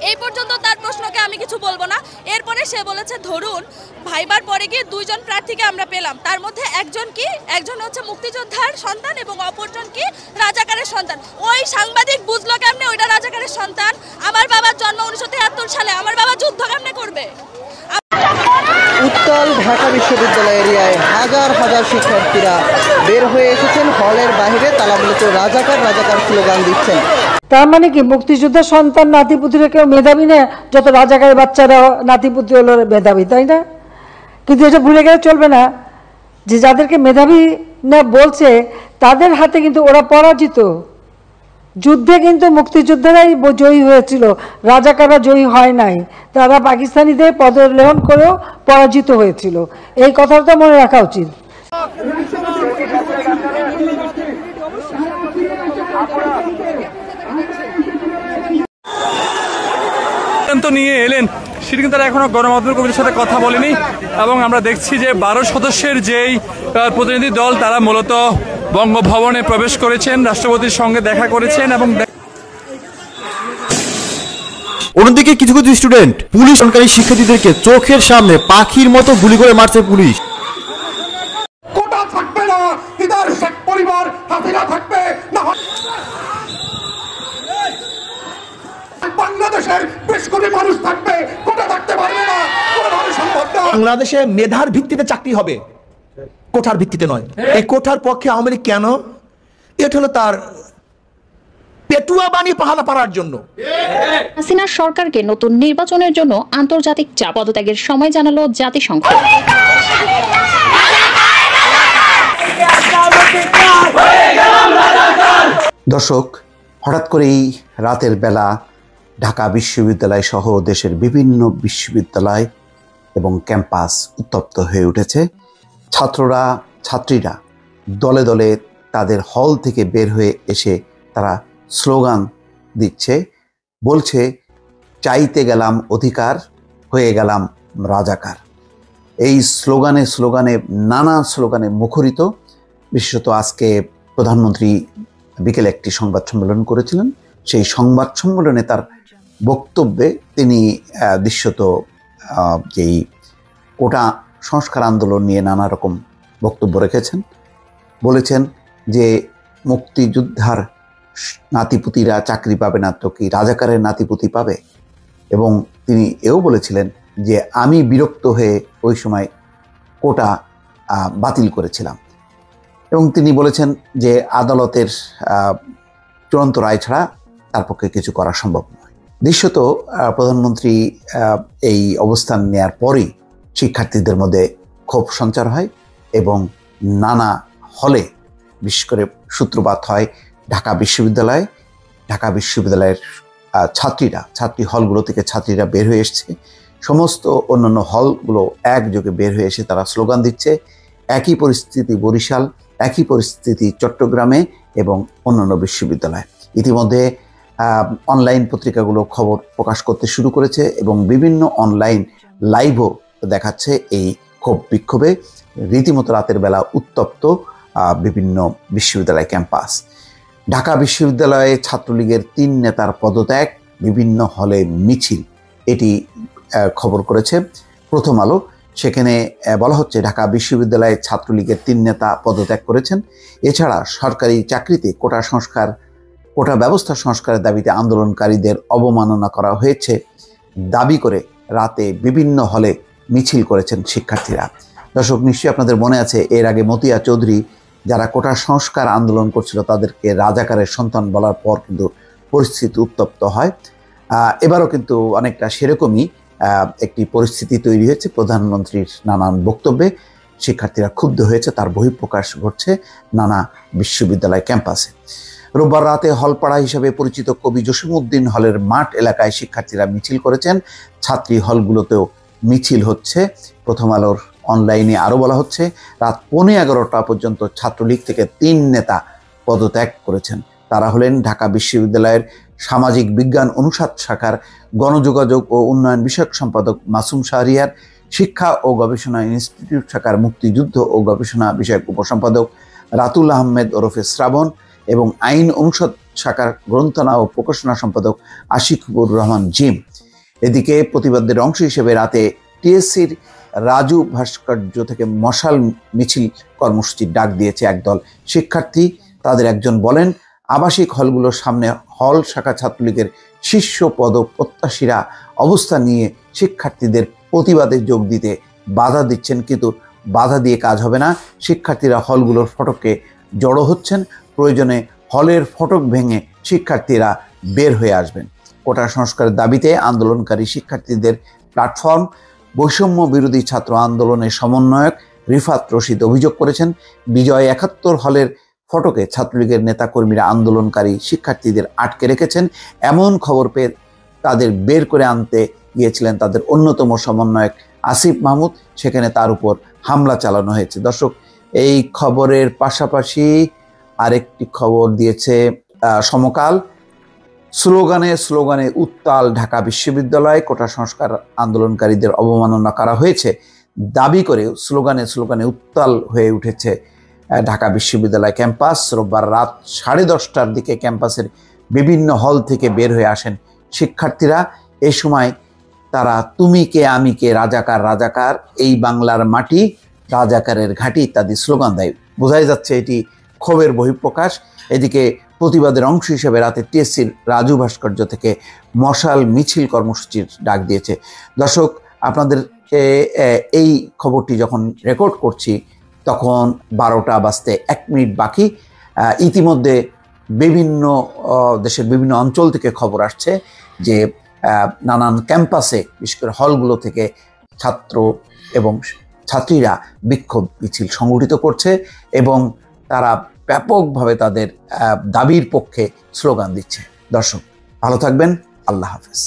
এই পর্যন্ত তার প্রশ্নকে আমি কিছু বলবো না। এরপরে সে বলেছে ধরুন ভাইবার পরে গিয়ে দুইজন প্রার্থীকে আমরা পেলাম, তার মধ্যে একজন হচ্ছে মুক্তিযোদ্ধার সন্তান এবং অপরজন কি রাজাকারের সন্তান। ওই সাংবাদিক বুঝলো কেমনে ওইটা রাজাকারের সন্তান? আমার বাবার জন্ম 1973 সালে, আমার বাবা যুদ্ধ কেমনে করবে? উত্তাল ঢাকা বিশ্ববিদ্যালয় এরিয়ায় হাজার হাজার শিক্ষার্থীরা বের হয়ে এসেছেন, হলের বাইরে তালা মূলত রাজাকার রাজাকার স্লোগান দিচ্ছেন। তার মানে কি মুক্তিযোদ্ধার সন্তান নাতিপুতিরা কেউ মেধাবী না, যত রাজাকারের বাচ্চারা নাতিপুতি হলো মেধাবী, তাই না? কিন্তু এটা ভুলে গেলে চলবে না যে যাদেরকে মেধাবী না বলছে তাদের হাতে কিন্তু ওরা পরাজিত। যুদ্ধে কিন্তু মুক্তিযোদ্ধারাই জয়ী হয়েছিল, রাজাকাররা জয়ী হয় নাই। তারা পাকিস্তানিদের পদলেহন করেও পরাজিত হয়েছিল। এই কথাটা মনে রাখা উচিত। নিয়ে এলেন সেটি কিন্তু তারা এখনো গণমাধ্যম কর্মীদের সাথে কথা বলেনি, এবং আমরা দেখছি যে 12 সদস্যের যেই প্রতিনিধি দল তারা মূলত বঙ্গভবনে প্রবেশ করেছেন, রাষ্ট্রপতির সঙ্গে দেখা করেছেন। এবং অন্যদিকে কিছু কিছু স্টুডেন্ট পুলিশ সরকারি শিক্ষার্থীদেরকে চোখের সামনে পাখির মতো গুলি করে মারছে পুলিশ। কোটা থাকবে না, ইদার শেখ পরিবার হাসিনা থাকবে না, বাংলাদেশের 20 কোটি মানুষ থাকবে, কোটা থাকতে পারবে না, কোনোভাবে সম্ভব না। বাংলাদেশে মেধার ভিত্তিতে চাকরি হবে, কোঠার ভিত্তিতে নয়। এই কোঠার পক্ষে আওয়ামী লীগ কেন? এটা হলো তার পেটুয়া বাণী পাহারা পাড়ার জন্য। হাসিনা সরকারকে নতুন নির্বাচনের জন্য আন্তর্জাতিক চাপ পদত্যাগের সময় জানালো জাতিসংঘ। দর্শক, হঠাৎ করেই রাতের বেলা ঢাকা বিশ্ববিদ্যালয় সহ দেশের বিভিন্ন বিশ্ববিদ্যালয় এবং ক্যাম্পাস উত্তপ্ত হয়ে উঠেছে। ছাত্রীরা দলে দলে তাদের হল থেকে বের হয়ে এসে তারা স্লোগান দিচ্ছে, বলছে চাইতে গেলাম অধিকার, হয়ে গেলাম রাজাকার। এই স্লোগানে নানা স্লোগানে মুখরিত। বিশেষত আজকে প্রধানমন্ত্রী বিকেলে একটি সংবাদ সম্মেলন করেছিলেন। সেই সংবাদ সম্মেলনে তার বক্তব্যে তিনি দৃশ্যত যেই কোটা সংস্কার আন্দোলন নিয়ে নানা রকম বক্তব্য রেখেছেন। বলেছেন যে মুক্তিযোদ্ধার নাতিপুতিরা চাকরি পাবে না তো কি রাজাকারের নাতিপুতি পাবে? এবং তিনি এও বলেছিলেন যে আমি বিরক্ত হয়ে ওই সময় কোটা বাতিল করেছিলাম। এবং তিনি বলেছেন যে আদালতের চূড়ান্ত রায় ছাড়া তার পক্ষে কিছু করা সম্ভব নয়। দৃশ্যত প্রধানমন্ত্রী এই অবস্থান নেয়ার পরই শিক্ষার্থীদের মধ্যে ক্ষোভ সঞ্চার হয় এবং নানা হলে বিশেষ করে সূত্রপাত হয় ঢাকা বিশ্ববিদ্যালয়ের ছাত্রী হলগুলো থেকে ছাত্রীরা বের হয়ে এসছে। সমস্ত অন্যান্য হলগুলো একযোগে বের হয়ে এসে তারা স্লোগান দিচ্ছে। একই পরিস্থিতি বরিশাল, একই পরিস্থিতি চট্টগ্রামে এবং অন্যান্য বিশ্ববিদ্যালয়। ইতিমধ্যে অনলাইন পত্রিকাগুলো খবর প্রকাশ করতে শুরু করেছে এবং বিভিন্ন অনলাইন লাইভও দেখাচ্ছে এই ক্ষোভ বিক্ষোভে। রীতিমতো রাতের বেলা উত্তপ্ত বিভিন্ন বিশ্ববিদ্যালয় ক্যাম্পাস। ঢাকা বিশ্ববিদ্যালয়ে ছাত্রলীগের 3 নেতার পদত্যাগ, বিভিন্ন হলে মিছিল, এটি খবর করেছে প্রথম আলো। সেখানে বলা হচ্ছে ঢাকা বিশ্ববিদ্যালয়ে ছাত্রলীগের 3 নেতা পদত্যাগ করেছেন। এছাড়া সরকারি চাকরিতে কোটা ব্যবস্থা সংস্কারের দাবিতে আন্দোলনকারীদের অবমাননা করা হয়েছে দাবি করে রাতে বিভিন্ন হলে মিছিল করেছেন শিক্ষার্থীরা। দর্শক, নিশ্চয়ই আপনাদের মনে আছে এর আগে মতিয়া চৌধুরী যারা কোটা সংস্কার আন্দোলন করছিল তাদেরকে রাজাকারের সন্তান বলার পর কিন্তু পরিস্থিতি উত্তপ্ত হয়। এবারও কিন্তু অনেকটা সেরকমই একটি পরিস্থিতি তৈরি হয়েছে। প্রধানমন্ত্রীর নানান বক্তব্যে শিক্ষার্থীরা ক্ষুব্ধ হয়েছে, তার বহিঃপ্রকাশ ঘটছে নানা বিশ্ববিদ্যালয় ক্যাম্পাসে। রোববার রাতে হলপাড়া হিসেবে পরিচিত কবি জসিমউদ্দিন হলের মাঠ এলাকায় শিক্ষার্থীরা মিছিল করেছেন। ছাত্রী হলগুলোতেও মিছিল হচ্ছে। প্রথম আলোর অনলাইনে আরও বলা হচ্ছে রাত 11:15 পর্যন্ত ছাত্রলীগ থেকে 3 নেতা পদত্যাগ করেছেন। তারা হলেন ঢাকা বিশ্ববিদ্যালয়ের সামাজিক বিজ্ঞান অনুষদ শাখার গণযোগাযোগ ও উন্নয়ন বিষয়ক সম্পাদক মাসুম শাহরিয়ার, শিক্ষা ও গবেষণা ইনস্টিটিউট শাখার মুক্তিযুদ্ধ ও গবেষণা বিষয়ক উপসম্পাদক রাতুল আহমেদ ওরফে শ্রাবণ এবং আইন অনুষদ শাখার গ্রন্থনা ও প্রকাশনা সম্পাদক আশিকুর রহমান জিম। এদিকে প্রতিবাদের অংশ হিসেবে রাতে টিএসসির রাজু ভাস্কর্য থেকে মশাল মিছিল কর্মসূচির ডাক দিয়েছে একদল শিক্ষার্থী। তাদের একজন বলেন, আবাসিক হলগুলোর সামনে হল শাখা ছাত্রলীগের শীর্ষ পদ প্রত্যাশীরা অবস্থান নিয়ে শিক্ষার্থীদের প্রতিবাদে যোগ দিতে বাধা দিচ্ছেন, কিন্তু বাধা দিয়ে কাজ হবে না। শিক্ষার্থীরা হলগুলোর ফটকে জড়ো হচ্ছেন, প্রয়োজনে হলের ফটক ভেঙে শিক্ষার্থীরা বের হয়ে আসবেন। কোটা সংস্কারের দাবিতে আন্দোলনকারী শিক্ষার্থীদের প্ল্যাটফর্ম বৈষম্য বিরোধী ছাত্র আন্দোলনের সমন্বয়ক রিফাত রশিদ অভিযোগ করেছেন, বিজয় ৭১ হলের ফটকে ছাত্রলীগের নেতাকর্মীরা আন্দোলনকারী শিক্ষার্থীদের আটকে রেখেছেন। এমন খবর পেয়ে তাদের বের করে আনতে গিয়েছিলেন তাদের অন্যতম সমন্বয়ক আসিফ মাহমুদ, সেখানে তার উপর হামলা চালানো হয়েছে। দর্শক, এই খবরের পাশাপাশি আরেকটি খবর দিয়েছে সমকাল। স্লোগানে উত্তাল ঢাকা বিশ্ববিদ্যালয়, কোটা সংস্কার আন্দোলনকারীদের অবমাননা করা হয়েছে দাবি করে স্লোগানে উত্তাল হয়ে উঠেছে ঢাকা বিশ্ববিদ্যালয় ক্যাম্পাস। রোববার রাত 10:30টার দিকে ক্যাম্পাসের বিভিন্ন হল থেকে বের হয়ে আসেন শিক্ষার্থীরা। এ সময় তারা তুমি কে আমি কে, রাজাকার রাজাকার, এই বাংলার মাটি, রাজাকারের ঘাঁটি ইত্যাদি স্লোগান দেয়। বোঝাই যাচ্ছে এটি ক্ষোভের বহিঃপ্রকাশ। এদিকে প্রতিবাদের অংশ হিসেবে রাতে টিএসসির রাজু ভাস্কর্য থেকে মশাল মিছিল কর্মসূচির ডাক দিয়েছে। দর্শক, আপনাদেরকে এই খবরটি যখন রেকর্ড করছি তখন 12টা বাজতে 1 মিনিট বাকি। ইতিমধ্যে বিভিন্ন দেশের বিভিন্ন অঞ্চল থেকে খবর আসছে যে নানান ক্যাম্পাসে, বিশেষ করে হলগুলো থেকে ছাত্র এবং ছাত্রীরা বিক্ষোভ মিছিল সংগঠিত করছে এবং তারা ব্যাপকভাবে তাদের দাবির পক্ষে স্লোগান দিচ্ছে। দর্শক, ভালো থাকবেন। আল্লাহ হাফেজ।